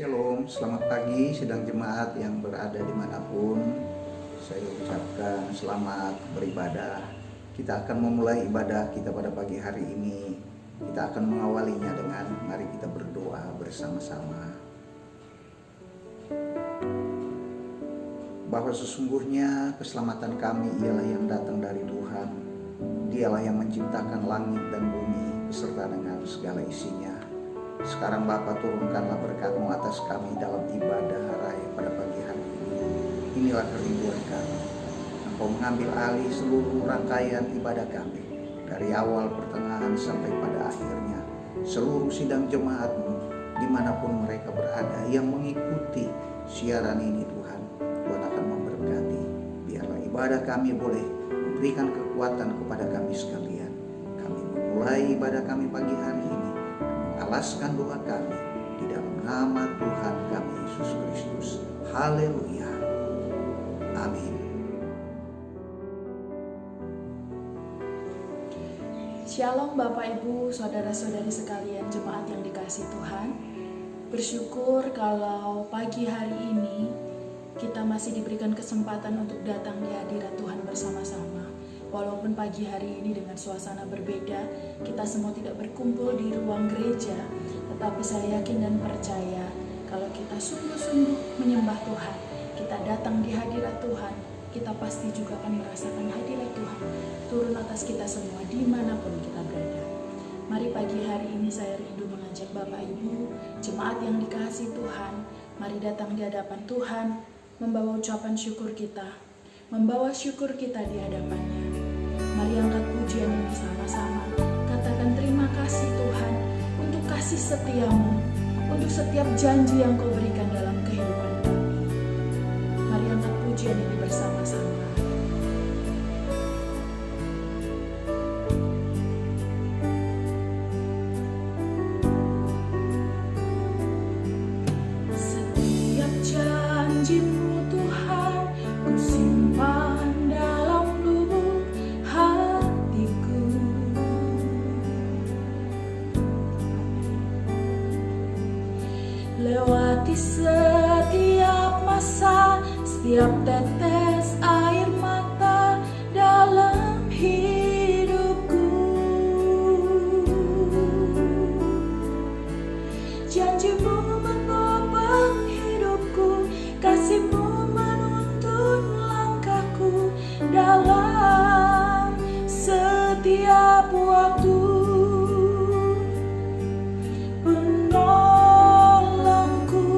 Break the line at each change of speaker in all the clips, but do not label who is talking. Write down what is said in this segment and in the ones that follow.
Shalom, selamat pagi sidang jemaat yang berada dimanapun. Saya ucapkan selamat beribadah. Kita akan memulai ibadah kita pada pagi hari ini. Kita akan mengawalinya dengan mari kita berdoa bersama-sama. Bahwa sesungguhnya keselamatan kami ialah yang datang dari Tuhan. Dialah yang menciptakan langit dan bumi beserta dengan segala isinya. Sekarang Bapa, turunkanlah berkat-Mu atas kami dalam ibadah raya pada pagi hari ini. Inilah kerinduan kami. Engkau mengambil alih seluruh rangkaian ibadah kami. Dari awal, pertengahan, sampai pada akhirnya. Seluruh sidang jemaat-Mu, dimanapun mereka berada, yang mengikuti siaran ini Tuhan. Tuhan akan memberkati. Biarlah ibadah kami boleh memberikan kekuatan kepada kami sekalian. Kami memulai ibadah kami pagi hari ini. Alaskan doa kami di dalam nama Tuhan kami Yesus Kristus. Haleluya. Amin.
Shalom Bapak Ibu, saudara-saudari sekalian jemaat yang dikasihi Tuhan. Bersyukur kalau pagi hari ini kita masih diberikan kesempatan untuk datang di hadirat Tuhan bersama-sama. Walaupun pagi hari ini dengan suasana berbeda, kita semua tidak berkumpul di ruang gereja, tetapi saya yakin dan percaya kalau kita sungguh-sungguh menyembah Tuhan, kita datang di hadirat Tuhan, kita pasti juga akan merasakan hadirat Tuhan turun atas kita semua dimanapun kita berada. Mari pagi hari ini saya rindu mengajak Bapak Ibu, jemaat yang dikasihi Tuhan, mari datang di hadapan Tuhan, membawa ucapan syukur kita, membawa syukur kita di hadapannya. Mari angkat pujian ini sama-sama. Katakan terima kasih Tuhan untuk kasih setia-Mu, untuk setiap janji yang Kau berikan dalam kehidupan kami. Mari angkat pujian ini bersama-sama. Setiap janji-Mu Tuhan, Ku simpan dalam lubuk hatiku. Lewati setiap masa, setiap tetes air mata dalam hidupku. Janji-Mu menopang hidupku, kasih-Mu menuntun langkahku dalam setiap waktu. Penolongku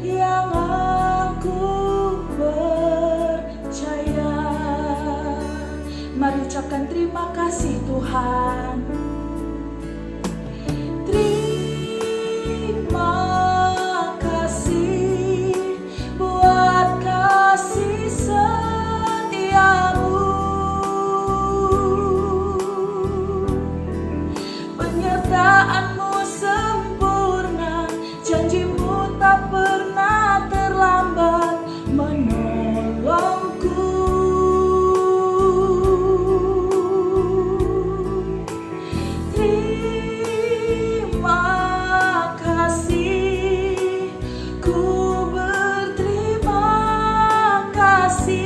yang aku percaya. Mari ucapkan terima kasih Tuhan. Terima kasih buat kasih setia-Mu, penyertaan-Mu sempurna, janji-Mu tak pernah terlambat menolongku. Terima kasih, ku berterima kasih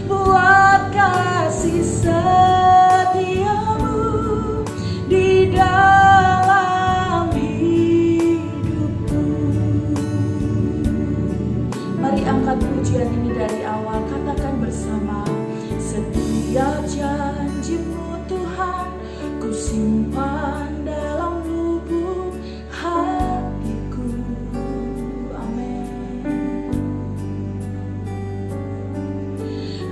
buat kasih setia-Mu di dalam hidupku. Mari angkat pujian ini dari awal, katakan bersama. Setiap janji-Mu Tuhan, ku simpan dalam lubuk hatiku. Amin.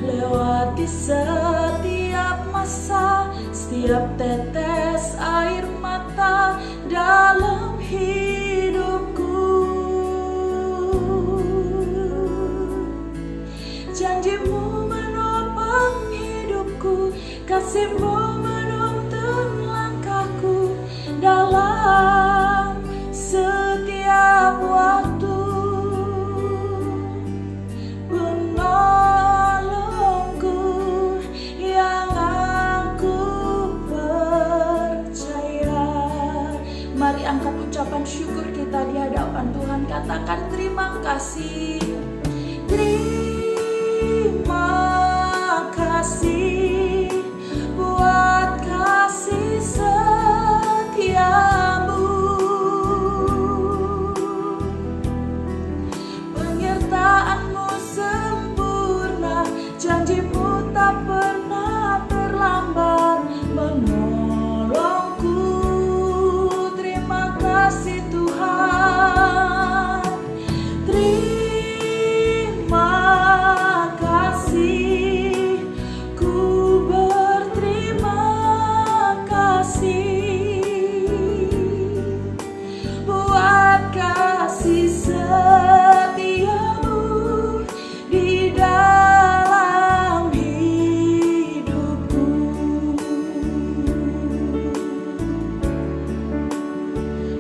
Lewati setiap masa, setiap tetes air mata dalam hidupku. Janji-Mu menopang hidupku, kasih-Mu menuntun langkahku dalam setiap waktu. Penolongku yang aku percaya. Mari angkat Katakan terima kasih. Terima kasih buat kasih setiamu. Penyertaanmu sempurna, janjimu tak pernah terlambat menolongku. Terima kasih Tuhan. Terima kasih, ku berterima kasih buat kasih setiamu di dalam hidupku.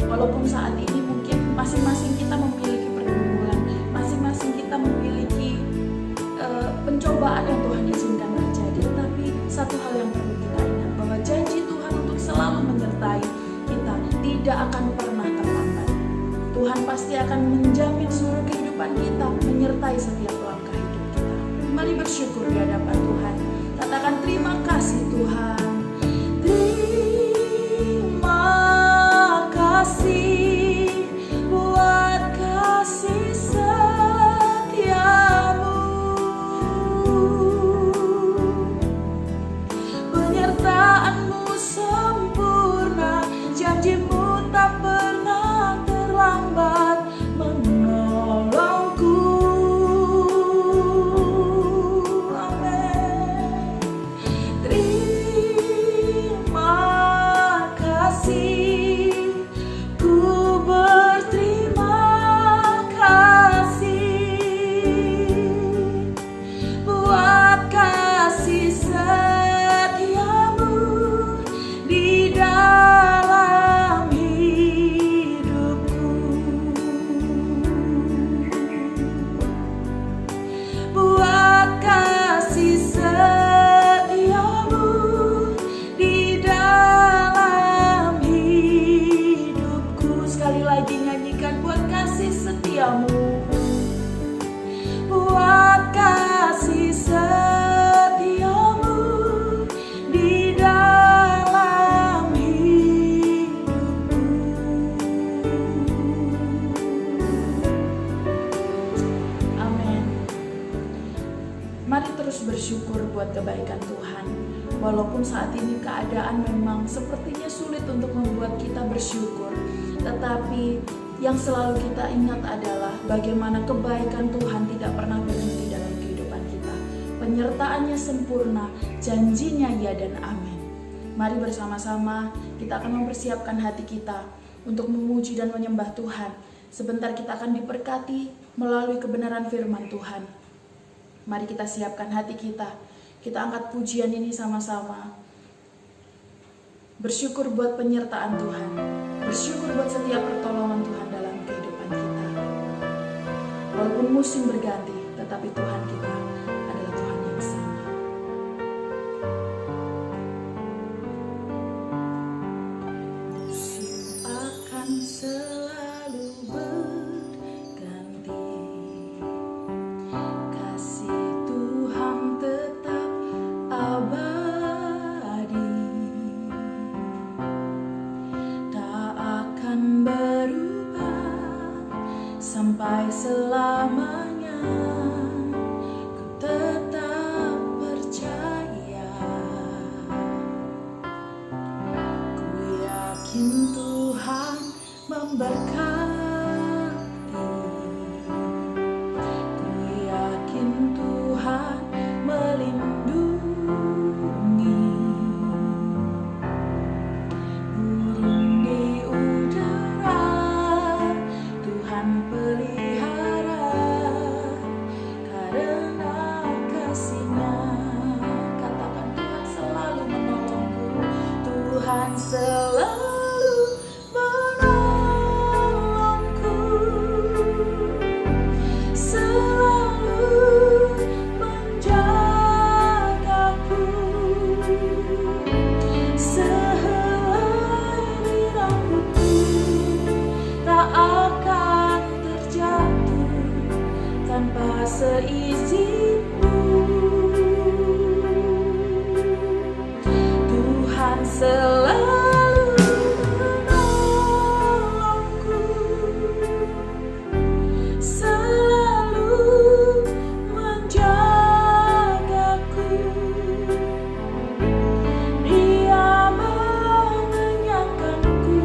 Walaupun saat ini mungkin masing-masing kita memiliki pergumulan, masing-masing kita memiliki pencobaan yang Tuhan izinkan terjadi, tetapi satu hal yang perlu kita ingat, bahwa janji Tuhan untuk selalu menyertai kita tidak akan pernah terlambat. Tuhan pasti akan menjamin seluruh kehidupan kita, menyertai setiap langkah hidup kita. Mari bersyukur di hadapan Tuhan. Katakan terima kasih Tuhan. Terima kasih buat kasih setiamu. Penyertaanmu sempurna, janjimu tak pernah terlambat menolongku. Amin. Terima kasih, ku berterima kasih buat kasih setiamu di dalam hidupku. Buat kasih setiamu di dalam hidupku. Sekali lagi nyanyikan, buat kasih setiamu. Buat kasih setiamu di dalam hidupku. Amin. Mari terus bersyukur buat kebaikan Tuhan. Walaupun saat ini keadaan memang sepertinya sulit untuk membuat kita bersyukur, tetapi yang selalu kita ingat adalah bagaimana kebaikan Tuhan tidak pernah berhenti dalam kehidupan kita. Penyertaannya sempurna, janjinya ya dan amin. Mari bersama-sama kita akan mempersiapkan hati kita untuk memuji dan menyembah Tuhan. Sebentar kita akan diberkati melalui kebenaran firman Tuhan. Mari kita siapkan hati kita. Kita angkat pujian ini sama-sama. Bersyukur buat penyertaan Tuhan. Bersyukur buat setiap pertolongan Tuhan dalam kehidupan kita. Walaupun musim berganti, tetapi Tuhan kita adalah Tuhan yang sama. Musim akan selalu berganti, kasih Tuhan tetap abadi, tak akan berubah sampai selamanya. Ku tetap percaya, ku yakin Tuhan memberkati, ku yakin Tuhan melindungi. Burung di udara Tuhan pelihara, karena kasih-Nya. Katakan, Tuhan selalu menolongku, Tuhan selalu menolongku, selalu menjagaku. Sehelai rambutku tak akan terjatuh. seizin-Mu. Tuhan selalu menolongku, selalu menjagaku. Dia mengenyangkanku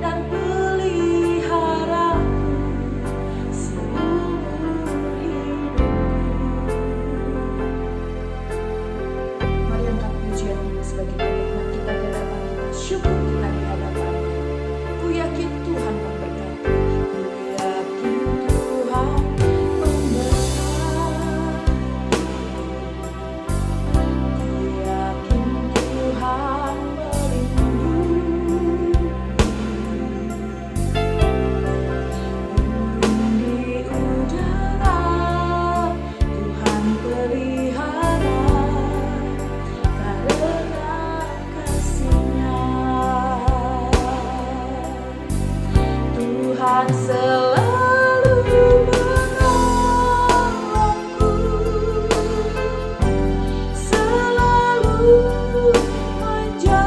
dan peliharaku seumur hidupku. Mari angkat pujian ini sebagai komitmen kita ke hadapan kita, syukur kita di hadapan-Nya. Ku yakin Tuhan memberkati. Ku yakin Tuhan memberkati. Ku yakin Tuhan melindungi. Burung di udara Tuhan pelihara karena kasih-Nya. Tuhan selalu menolongku, selalu menjagaku.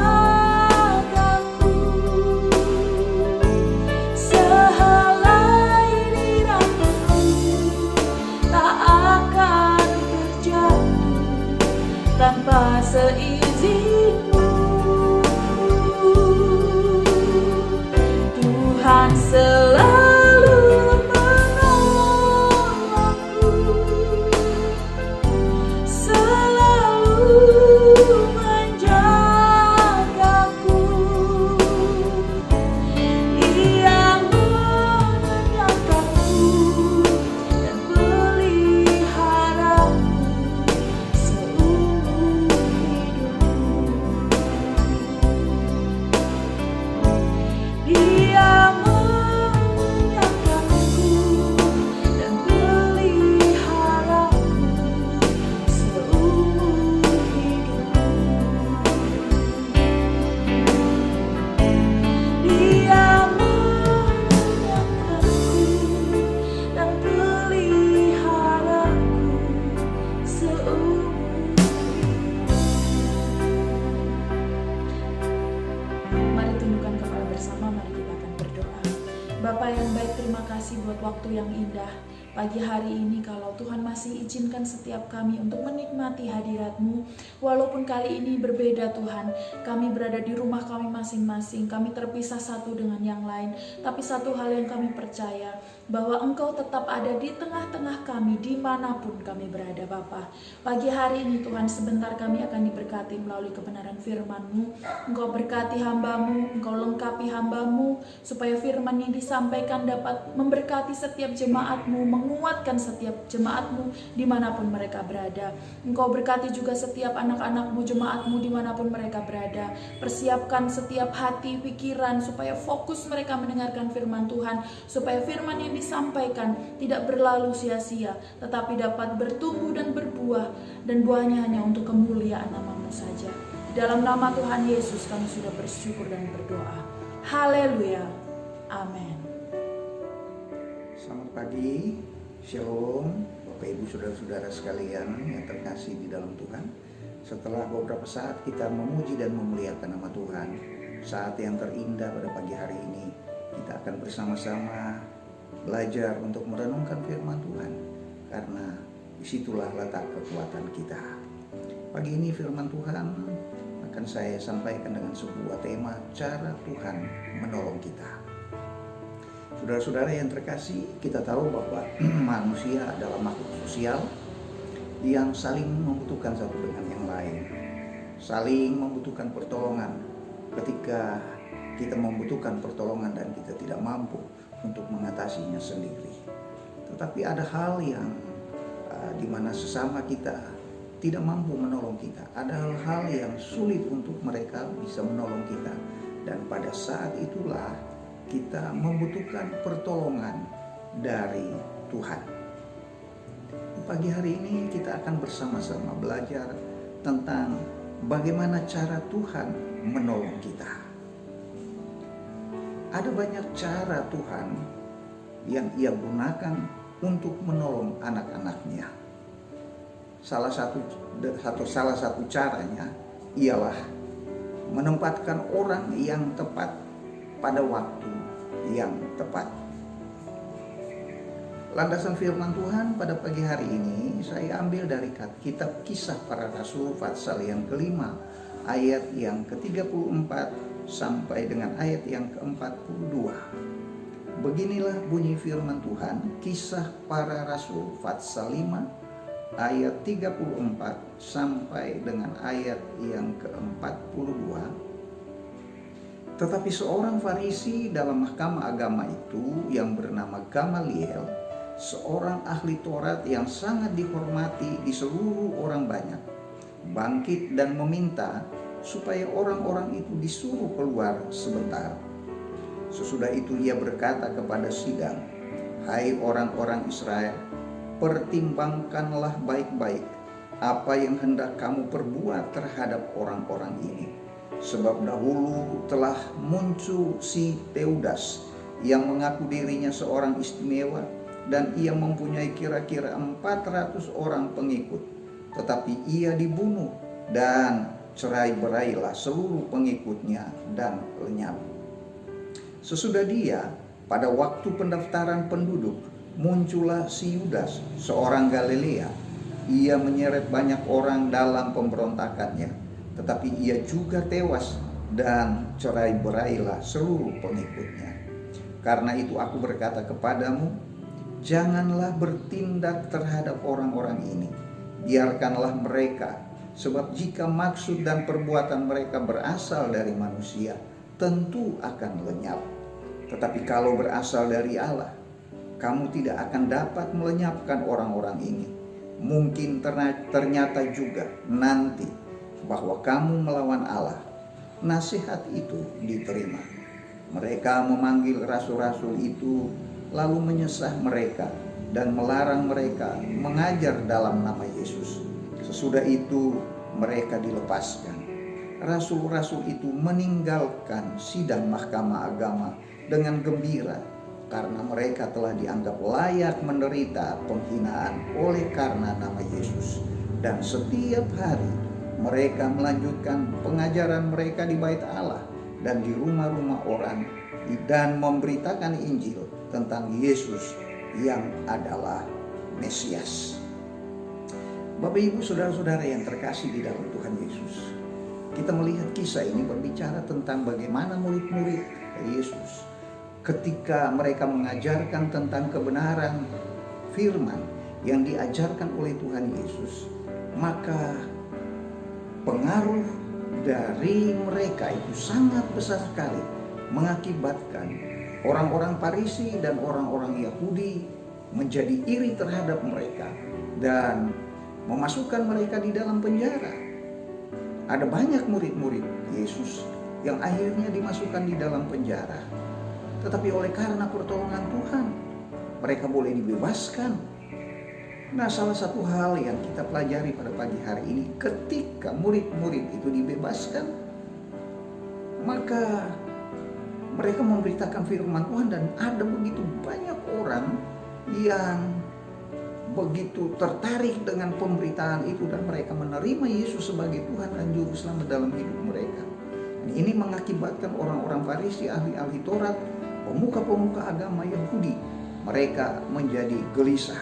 Sehelai nirangku tak akan terjatuh tanpa seizin-Mu. Tuhan selalu menolongku, selalu menjagaku. Ia mengenyangkanku dan peliharaku seumur hidupku. Dia mengenyangkanku dan peliharaku seumur hidupku. Dia mengenyangkanku dan peliharaku seumur hidupku. Mari tundukkan kepala bersama, mari kita akan berdoa. Bapa yang baik, terima kasih buat waktu yang indah pagi hari ini. Kalau Tuhan masih izinkan setiap kami untuk menikmati hadirat-Mu, walaupun kali ini berbeda Tuhan, kami berada di rumah kami masing-masing, kami terpisah satu dengan yang lain, tapi satu hal yang kami percaya, bahwa Engkau tetap ada di tengah-tengah kami dimanapun kami berada Bapa. Pagi hari ini Tuhan, sebentar kami akan diberkati melalui kebenaran firman-Mu. Engkau berkati hamba-Mu, Engkau lengkapi hamba-Mu, supaya firman yang disampaikan dapat memberkati setiap jemaat-Mu, menguatkan setiap jemaat-Mu dimanapun mereka berada. Engkau berkati juga setiap anak-anak-Mu, jemaat-Mu dimanapun mereka berada. Persiapkan setiap hati, pikiran, supaya fokus mereka mendengarkan firman Tuhan, supaya firman yang disampaikan tidak berlalu sia-sia, tetapi dapat bertumbuh dan berbuah, dan buahnya hanya untuk kemuliaan nama-Mu saja. Dalam nama Tuhan Yesus kami sudah bersyukur dan berdoa. Haleluya. Amin.
Selamat pagi, Shalom, Bapak Ibu Saudara-saudara sekalian yang terkasih di dalam Tuhan. Setelah beberapa saat kita memuji dan memuliakan nama Tuhan, saat yang terindah pada pagi hari ini, kita akan bersama-sama belajar untuk merenungkan firman Tuhan, karena disitulah letak kekuatan kita. Pagi ini firman Tuhan akan saya sampaikan dengan sebuah tema, cara Tuhan menolong kita. Saudara-saudara yang terkasih, kita tahu bahwa manusia adalah makhluk sosial yang saling membutuhkan satu dengan yang lain, saling membutuhkan pertolongan. Ketika kita membutuhkan pertolongan dan kita tidak mampu untuk mengatasinya sendiri, tetapi ada hal yang di mana sesama kita tidak mampu menolong kita, ada hal-hal yang sulit untuk mereka bisa menolong kita, dan pada saat itulah kita membutuhkan pertolongan dari Tuhan. Pagi hari ini kita akan bersama-sama belajar tentang bagaimana cara Tuhan menolong kita. Ada banyak cara Tuhan yang Ia gunakan untuk menolong anak-anaknya. Salah satu caranya ialah menempatkan orang yang tepat pada waktu yang tepat. Landasan firman Tuhan pada pagi hari ini saya ambil dari kitab Kisah Para Rasul pasal yang kelima, ayat yang ke-34 sampai dengan ayat yang ke-42. Beginilah bunyi firman Tuhan, Kisah Para Rasul pasal 5 ayat 34 sampai dengan ayat yang ke-42. Tetapi seorang Farisi dalam mahkamah agama itu yang bernama Gamaliel, seorang ahli Taurat yang sangat dihormati di seluruh orang banyak, bangkit dan meminta supaya orang-orang itu disuruh keluar sebentar. Sesudah itu ia berkata kepada sidang, "Hai orang-orang Israel, pertimbangkanlah baik-baik apa yang hendak kamu perbuat terhadap orang-orang ini. Sebab dahulu telah muncul si Teudas yang mengaku dirinya seorang istimewa, dan ia mempunyai kira-kira 400 orang pengikut. Tetapi ia dibunuh dan cerai-berailah seluruh pengikutnya dan lenyap. Sesudah dia, pada waktu pendaftaran penduduk, muncullah si Yudas, seorang Galilea. Ia menyeret banyak orang dalam pemberontakannya, tetapi ia juga tewas dan cerai-berailah seluruh pengikutnya. Karena itu aku berkata kepadamu, janganlah bertindak terhadap orang-orang ini. Biarkanlah mereka, sebab jika maksud dan perbuatan mereka berasal dari manusia, tentu akan lenyap. Tetapi kalau berasal dari Allah, kamu tidak akan dapat melenyapkan orang-orang ini. Mungkin ternyata juga nanti bahwa kamu melawan Allah. Nasihat itu diterima. Mereka memanggil rasul-rasul itu, lalu menyesah mereka dan melarang mereka mengajar dalam nama Yesus. Sesudah itu mereka dilepaskan. Rasul-rasul itu meninggalkan sidang mahkamah agama dengan gembira karena mereka telah dianggap layak menderita penghinaan oleh karena nama Yesus. Dan setiap hari mereka melanjutkan pengajaran mereka di bait Allah dan di rumah-rumah orang dan memberitakan Injil tentang Yesus yang adalah Mesias. Bapak Ibu saudara-saudara yang terkasih di dalam Tuhan Yesus, kita melihat kisah ini berbicara tentang bagaimana murid-murid Yesus ketika mereka mengajarkan tentang kebenaran firman yang diajarkan oleh Tuhan Yesus, maka pengaruh dari mereka itu sangat besar sekali, mengakibatkan orang-orang Farisi dan orang-orang Yahudi menjadi iri terhadap mereka dan memasukkan mereka di dalam penjara. Ada banyak murid-murid Yesus yang akhirnya dimasukkan di dalam penjara. Tetapi oleh karena pertolongan Tuhan, mereka boleh dibebaskan. Nah, salah satu hal yang kita pelajari pada pagi hari ini, ketika murid-murid itu dibebaskan, maka mereka memberitakan firman Tuhan dan ada begitu banyak orang yang begitu tertarik dengan pemberitaan itu dan mereka menerima Yesus sebagai Tuhan dan Juru Selamat dalam hidup mereka. Ini mengakibatkan orang-orang Farisi, ahli-ahli Taurat, pemuka-pemuka agama Yahudi, mereka menjadi gelisah.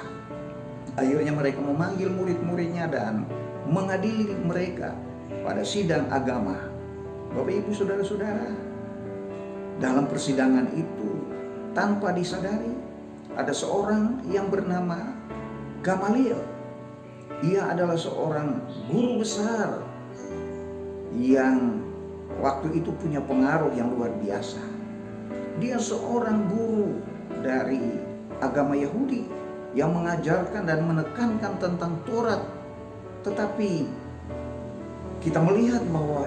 Akhirnya mereka memanggil murid-muridnya dan mengadili mereka pada sidang agama. Bapak Ibu saudara-saudara, dalam persidangan itu tanpa disadari ada seorang yang bernama Gamaliel. Ia adalah seorang guru besar yang waktu itu punya pengaruh yang luar biasa. Dia seorang guru dari agama Yahudi yang mengajarkan dan menekankan tentang Taurat. Tetapi kita melihat bahwa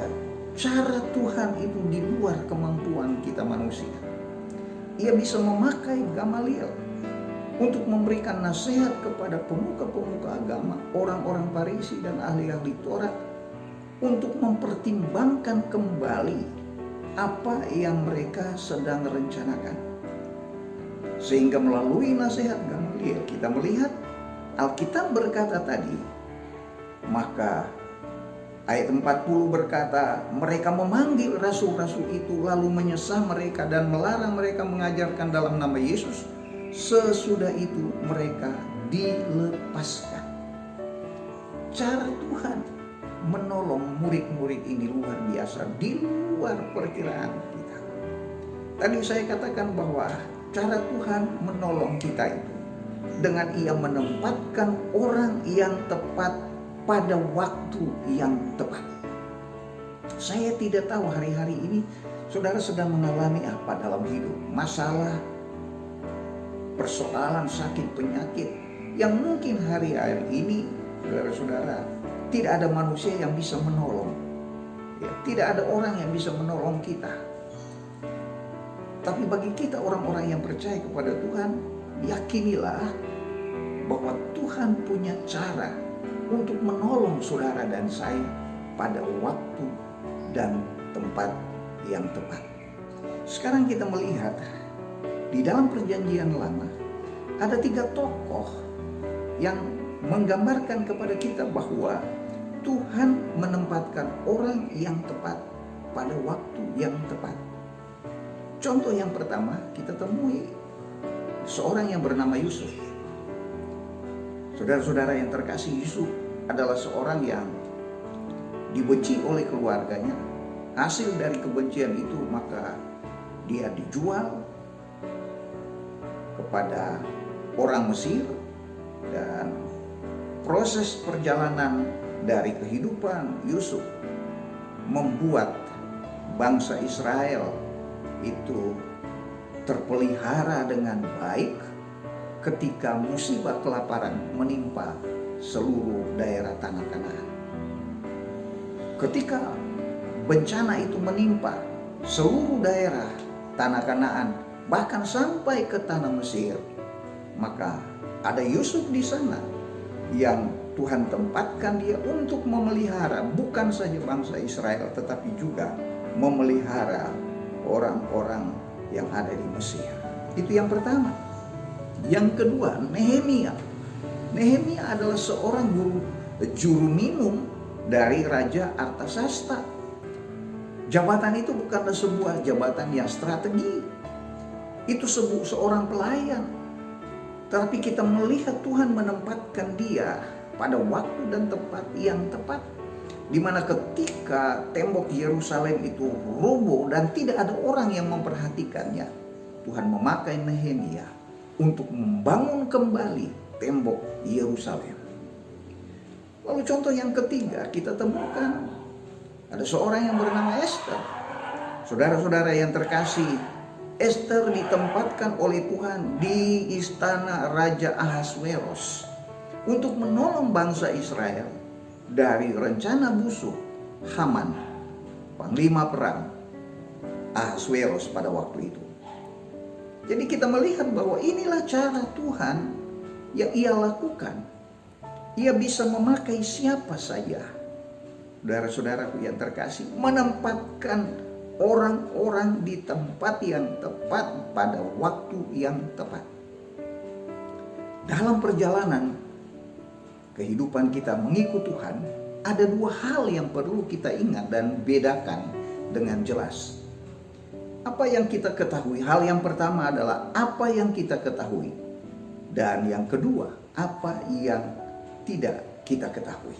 cara Tuhan itu di luar kemampuan kita manusia. Ia bisa memakai Gamaliel untuk memberikan nasihat kepada pemuka-pemuka agama, orang-orang Farisi dan ahli-ahli Taurat, untuk mempertimbangkan kembali apa yang mereka sedang rencanakan. Sehingga melalui nasihat Gamaliel, Ya, kita melihat Alkitab berkata tadi, maka ayat 40 berkata, mereka memanggil rasul-rasul itu lalu menyesah mereka dan melarang mereka mengajarkan dalam nama Yesus. Sesudah itu mereka dilepaskan. Cara Tuhan menolong murid-murid ini luar biasa, di luar perkiraan kita. Tadi saya katakan bahwa cara Tuhan menolong kita itu dengan Ia menempatkan orang yang tepat pada waktu yang tepat. Saya tidak tahu hari-hari ini saudara sedang mengalami apa dalam hidup. Masalah, persoalan, sakit, penyakit yang mungkin hari-hari ini saudara-saudara tidak ada manusia yang bisa menolong. Ya, tidak ada orang yang bisa menolong kita. Tapi bagi kita orang-orang yang percaya kepada Tuhan, yakinilah bahwa Tuhan punya cara untuk menolong saudara dan saya pada waktu dan tempat yang tepat. Sekarang kita melihat di dalam perjanjian lama ada 3 tokoh yang menggambarkan kepada kita bahwa Tuhan menempatkan orang yang tepat pada waktu yang tepat. Contoh yang pertama kita temui seorang yang bernama Yusuf. Saudara-saudara yang terkasih, Yusuf adalah seorang yang dibenci oleh keluarganya. Hasil dari kebencian itu maka dia dijual kepada orang Mesir, dan proses perjalanan dari kehidupan Yusuf membuat bangsa Israel itu terpelihara dengan baik ketika musibah kelaparan menimpa seluruh daerah tanah Kanaan. Ketika bencana itu menimpa seluruh daerah tanah Kanaan, bahkan sampai ke tanah Mesir, maka ada Yusuf di sana yang Tuhan tempatkan dia untuk memelihara bukan saja bangsa Israel, tetapi juga memelihara orang-orang yang ada di Mesir. Itu yang pertama. Yang kedua, Nehemia. Nehemia adalah seorang juru minum dari Raja Artasasta. Jabatan itu bukanlah sebuah jabatan yang strategi. Itu seorang pelayan. Tapi kita melihat Tuhan menempatkan dia pada waktu dan tempat yang tepat. Di mana ketika tembok Yerusalem itu roboh dan tidak ada orang yang memperhatikannya, Tuhan memakai Nehemia untuk membangun kembali tembok Yerusalem. Lalu contoh yang ketiga kita temukan ada seorang yang bernama Esther. Saudara-saudara yang terkasih, Esther ditempatkan oleh Tuhan di istana Raja Ahasweros untuk menolong bangsa Israel dari rencana busuk Haman, panglima perang Ahasweros pada waktu itu. Jadi kita melihat bahwa inilah cara Tuhan yang Ia lakukan. Ia bisa memakai siapa saja. Saudara-saudaraku yang terkasih, menempatkan orang-orang di tempat yang tepat pada waktu yang tepat. Dalam perjalanan kehidupan kita mengikut Tuhan, ada 2 hal yang perlu kita ingat dan bedakan dengan jelas. Apa yang kita ketahui? Hal yang pertama adalah apa yang kita ketahui. Dan yang kedua, apa yang tidak kita ketahui.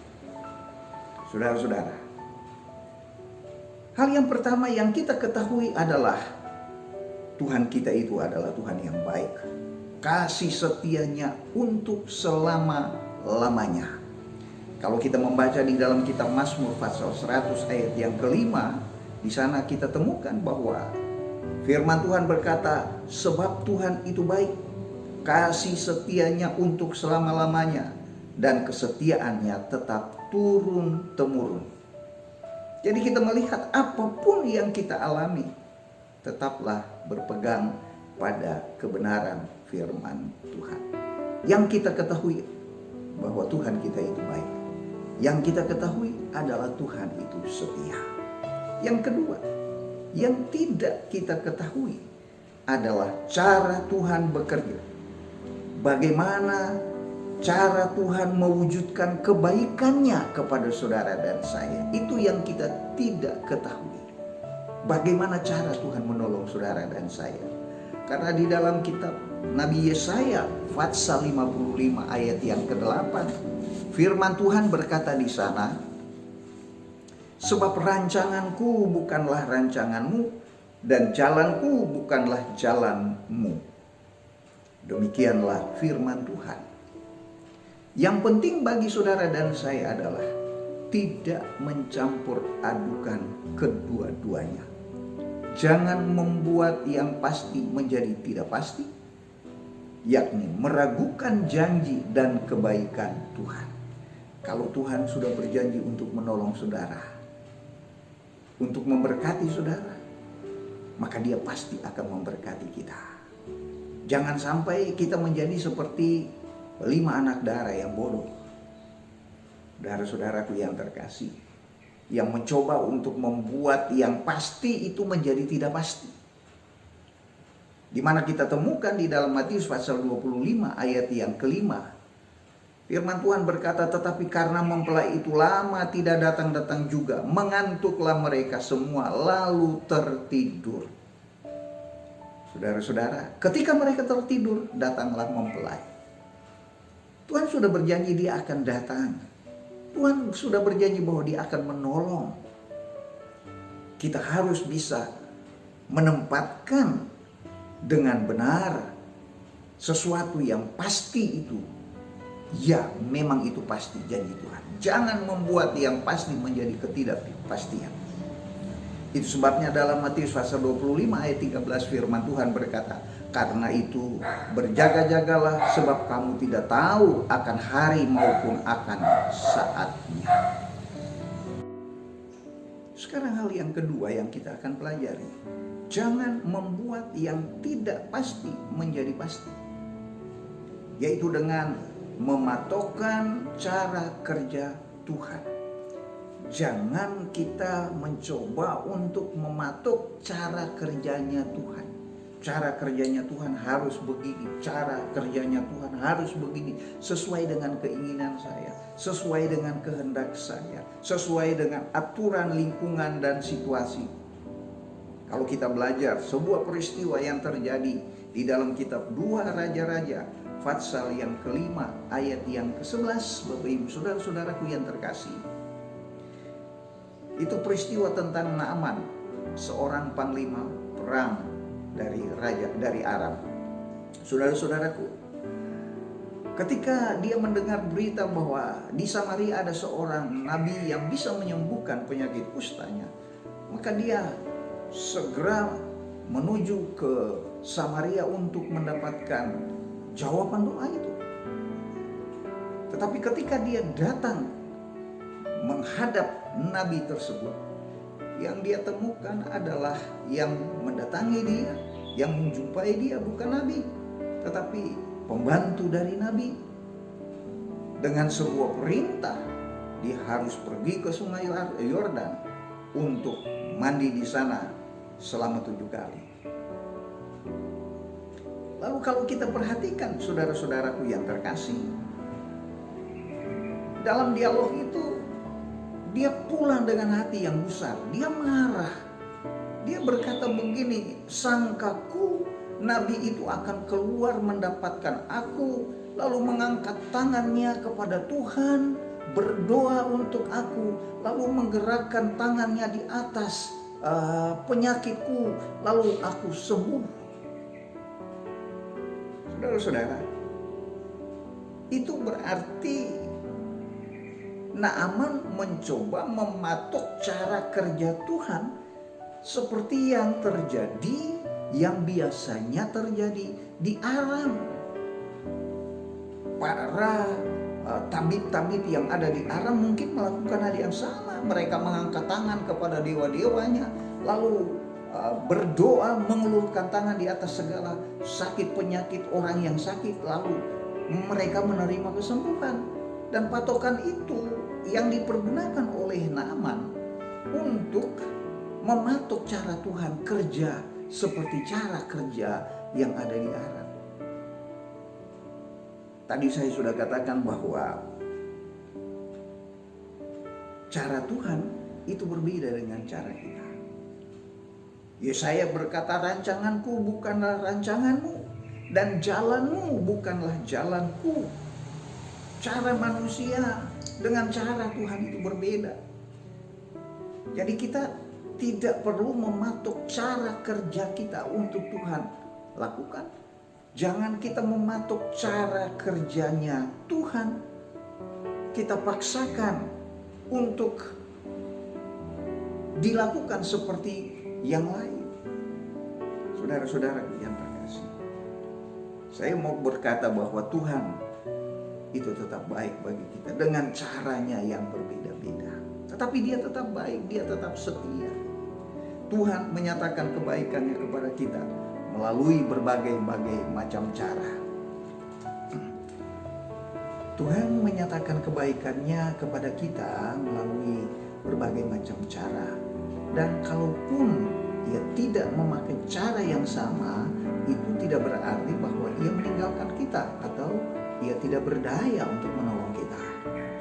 Saudara-saudara, hal yang pertama yang kita ketahui adalah Tuhan kita itu adalah Tuhan yang baik. Kasih setianya untuk selama-lamanya. Kalau kita membaca di dalam kitab Mazmur pasal 100 ayat yang kelima, di sana kita temukan bahwa firman Tuhan berkata, sebab Tuhan itu baik, kasih setianya untuk selama-lamanya, dan kesetiaannya tetap turun-temurun. Jadi kita melihat apapun yang kita alami, tetaplah berpegang pada kebenaran firman Tuhan. Yang kita ketahui bahwa Tuhan kita itu baik. Yang kita ketahui adalah Tuhan itu setia. Yang kedua, yang tidak kita ketahui adalah cara Tuhan bekerja bagaimana cara Tuhan mewujudkan kebaikannya kepada saudara dan saya. Itu yang kita tidak ketahui. Bagaimana cara Tuhan menolong saudara dan saya. Karena di dalam kitab Nabi Yesaya pasal 55 ayat yang ke-8, firman Tuhan berkata di sana, sebab rancanganku bukanlah rancanganmu dan jalanku bukanlah jalanmu. Demikianlah firman Tuhan. Yang penting bagi saudara dan saya adalah tidak mencampur adukan kedua-duanya. Jangan membuat yang pasti menjadi tidak pasti, yakni meragukan janji dan kebaikan Tuhan. Kalau Tuhan sudah berjanji untuk menolong saudara, untuk memberkati saudara, maka Dia pasti akan memberkati kita. Jangan sampai kita menjadi seperti 5 anak darah yang bodoh. Saudara-saudaraku yang terkasih, yang mencoba untuk membuat yang pasti itu menjadi tidak pasti. Di mana kita temukan di dalam Matius pasal 25 ayat yang ke-5. Firman Tuhan berkata, tetapi karena mempelai itu lama tidak datang-datang juga, mengantuklah mereka semua lalu tertidur. Saudara-saudara, ketika mereka tertidur, datanglah mempelai. Tuhan sudah berjanji Dia akan datang. Tuhan sudah berjanji bahwa Dia akan menolong. Kita harus bisa menempatkan dengan benar sesuatu yang pasti itu. Ya, memang itu pasti janji Tuhan. Jangan membuat yang pasti menjadi ketidakpastian. Itu sebabnya dalam Matius pasal 25 ayat 13 firman Tuhan berkata, karena itu berjaga-jagalah sebab kamu tidak tahu akan hari maupun akan saatnya. Sekarang hal yang kedua yang kita akan pelajari. Jangan membuat yang tidak pasti menjadi pasti. Yaitu dengan mematokkan cara kerja Tuhan. Jangan kita mencoba untuk mematok cara kerjanya Tuhan. Cara kerjanya Tuhan harus begini, cara kerjanya Tuhan harus begini, sesuai dengan keinginan saya, sesuai dengan kehendak saya, sesuai dengan aturan lingkungan dan situasi. Kalau kita belajar sebuah peristiwa yang terjadi di dalam kitab 2 Raja-Raja pasal yang ke-5 ayat yang ke-11, Bapak Ibu saudara-saudaraku yang terkasih. Itu peristiwa tentang Naaman, seorang panglima perang dari Aram. Saudara-saudaraku, ketika dia mendengar berita bahwa di Samaria ada seorang nabi yang bisa menyembuhkan penyakit kustanya, maka dia segera menuju ke Samaria untuk mendapatkan jawaban doa itu. Tetapi ketika dia datang menghadap nabi tersebut, yang dia temukan adalah yang mendatangi dia, yang menjumpai dia bukan nabi, tetapi pembantu dari nabi. Dengan sebuah perintah, dia harus pergi ke sungai Yordan untuk mandi di sana selama 7 kali. Lalu kalau kita perhatikan saudara-saudaraku yang terkasih, dalam dialog itu dia pulang dengan hati yang besar. Dia marah. Dia berkata begini, sangkaku nabi itu akan keluar mendapatkan aku, lalu mengangkat tangannya kepada Tuhan, berdoa untuk aku, lalu menggerakkan tangannya di atas penyakitku, lalu aku sembuh. Saudara-saudara, itu berarti Naaman mencoba mematok cara kerja Tuhan seperti yang terjadi, yang biasanya terjadi di Aram. Para tabib-tabib yang ada di Aram mungkin melakukan hal yang sama. Mereka mengangkat tangan kepada dewa-dewanya, lalu berdoa, mengulurkan tangan di atas segala sakit penyakit orang yang sakit, lalu mereka menerima kesembuhan. Dan patokan itu yang dipergunakan oleh Naaman untuk mematok cara Tuhan kerja seperti cara kerja yang ada di Aram. Tadi saya sudah katakan bahwa cara Tuhan itu berbeda dengan cara kita. Yesaya berkata, rancanganku bukanlah rancanganmu, dan jalanmu bukanlah jalanku. Cara manusia dengan cara Tuhan itu berbeda. Jadi kita tidak perlu mematok cara kerja kita untuk Tuhan lakukan. Jangan kita mematok cara kerjanya Tuhan, kita paksakan untuk dilakukan seperti yang lain. Saudara-saudara yang terkasih, saya mau berkata bahwa Tuhan itu tetap baik bagi kita dengan caranya yang berbeda-beda. Tetapi dia tetap baik, dia tetap setia. Tuhan menyatakan kebaikannya kepada kita melalui berbagai-bagai macam cara. Tuhan menyatakan kebaikannya kepada kita melalui berbagai macam cara. Dan kalaupun ia tidak memakai cara yang sama, itu tidak berarti bahwa ia meninggalkan kita atau ia tidak berdaya untuk menolong kita.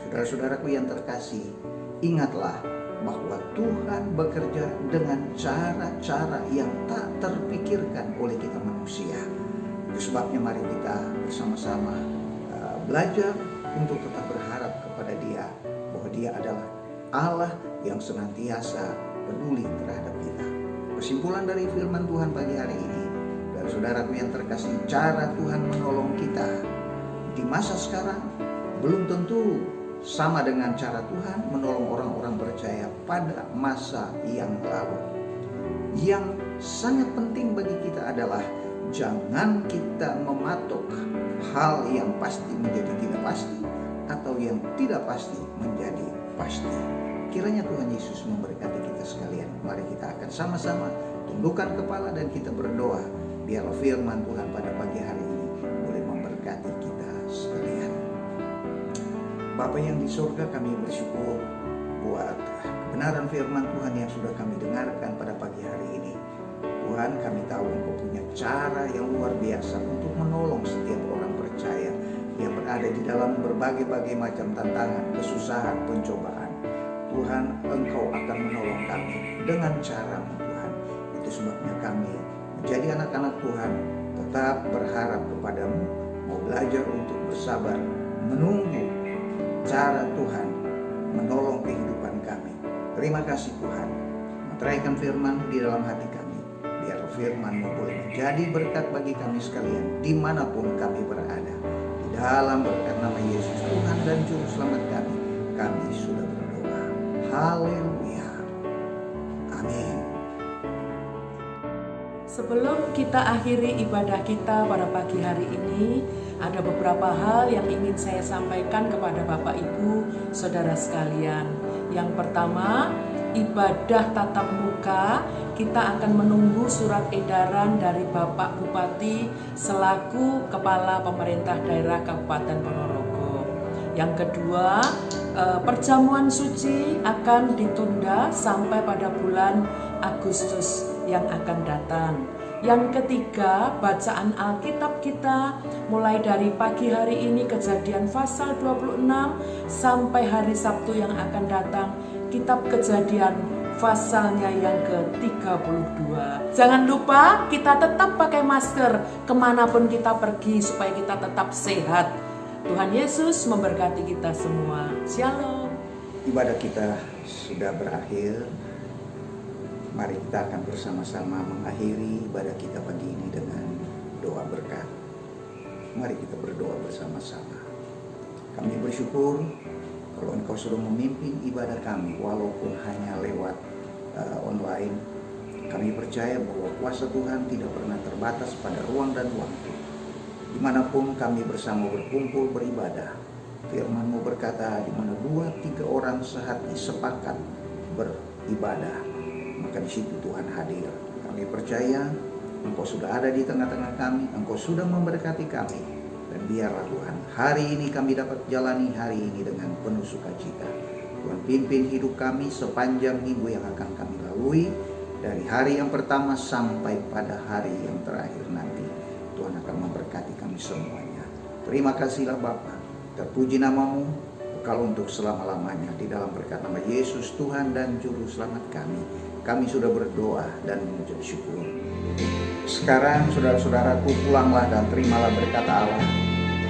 Saudara-saudaraku yang terkasih, ingatlah bahwa Tuhan bekerja dengan cara-cara yang tak terpikirkan oleh kita manusia. Itu sebabnya mari kita bersama-sama belajar untuk tetap berharap kepada Dia, bahwa Dia adalah Allah yang senantiasa peduli terhadap kita. Kesimpulan dari firman Tuhan pagi hari ini, dari saudaraku yang terkasih, cara Tuhan menolong kita di masa sekarang belum tentu sama dengan cara Tuhan menolong orang-orang percaya pada masa yang lalu. Yang sangat penting bagi kita adalah jangan kita mematok hal yang pasti menjadi tidak pasti, atau yang tidak pasti menjadi pasti. Kiranya Tuhan Yesus memberkati kita sekalian. Mari kita akan sama-sama tundukkan kepala dan kita berdoa. Biarlah firman Tuhan pada pagi hari ini boleh memberkati kita sekalian. Bapa yang di surga, kami bersyukur buat kebenaran firman Tuhan yang sudah kami dengarkan pada pagi hari ini. Tuhan, kami tahu Engkau punya cara yang luar biasa untuk menolong setiap orang percaya yang berada di dalam berbagai-bagai macam tantangan, kesusahan, pencobaan. Tuhan, Engkau akan menolong kami dengan cara-Mu Tuhan. Itu sebabnya kami menjadi anak-anak Tuhan tetap berharap kepadamu, mau belajar untuk bersabar, menunggu cara Tuhan menolong kehidupan kami. Terima kasih Tuhan, meteraikan firman di dalam hati kami. Biar firman-Mu boleh menjadi berkat bagi kami sekalian dimanapun kami berada. Di dalam berkat nama Yesus Tuhan dan Juru Selamat kami sudah berdoa. Haleluya. Amin.
Sebelum kita akhiri ibadah kita pada pagi hari ini, ada beberapa hal yang ingin saya sampaikan kepada Bapak Ibu, Saudara sekalian. Yang pertama, ibadah tatap muka, kita akan menunggu surat edaran dari Bapak Bupati selaku Kepala Pemerintah Daerah Kabupaten Ponorogo. Yang kedua, perjamuan suci akan ditunda sampai pada bulan Agustus yang akan datang. Yang ketiga, bacaan Alkitab kita mulai dari pagi hari ini Kejadian pasal 26 sampai hari Sabtu yang akan datang kitab Kejadian pasalnya yang ke-32. Jangan lupa kita tetap pakai masker kemanapun kita pergi supaya kita tetap sehat. Tuhan Yesus memberkati kita semua. Shalom.
Ibadah kita sudah berakhir. Mari kita akan bersama-sama mengakhiri ibadah kita pagi ini dengan doa berkat. Mari kita berdoa bersama-sama. Kami bersyukur kalau Engkau sudah memimpin ibadah kami walaupun hanya lewat online. Kami percaya bahwa kuasa Tuhan tidak pernah terbatas pada ruang dan waktu. Dimanapun kami bersama berkumpul beribadah, firman-Mu berkata, di mana 2-3 orang sehati sepakat beribadah, maka di situ Tuhan hadir. Kami percaya Engkau sudah ada di tengah-tengah kami, Engkau sudah memberkati kami. Dan biarlah Tuhan, hari ini kami dapat jalani hari ini dengan penuh sukacita. Tuhan pimpin hidup kami sepanjang minggu yang akan kami lalui, dari hari yang pertama sampai pada hari yang terakhir nanti. Tuhan akan memberkati kami semuanya. Terima kasihlah Bapa. Terpuji namamu, bekal untuk selama-lamanya. Di dalam berkat nama Yesus Tuhan dan Juru Selamat kami sudah berdoa dan mengucap syukur. Sekarang saudara-saudaraku, pulanglah dan terimalah berkat Allah.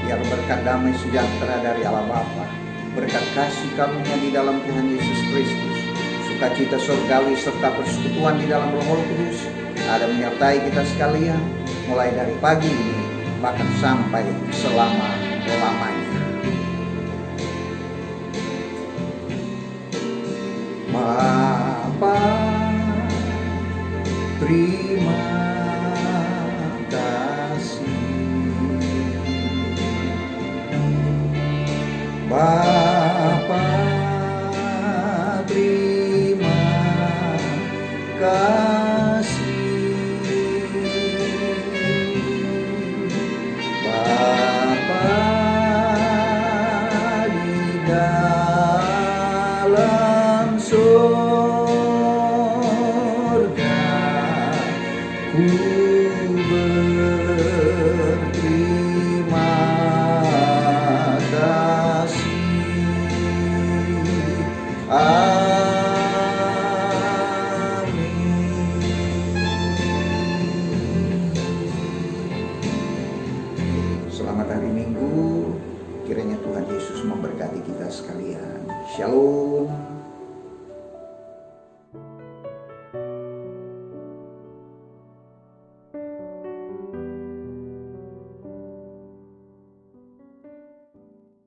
Biar berkat damai sejahtera dari Allah Bapa, berkat kasih karunia di dalam Tuhan Yesus Kristus, sukacita surgawi serta persekutuan di dalam Roh Kudus ada menyertai kita sekalian, mulai dari pagi ini bahkan sampai selama-lamanya. Bapa, terima kasih. Bapa, terima kasih. Bapa di dalam surga, ku berterima kasih. Selamat hari Minggu. Kiranya Tuhan Yesus memberkati kita sekalian. Shalom.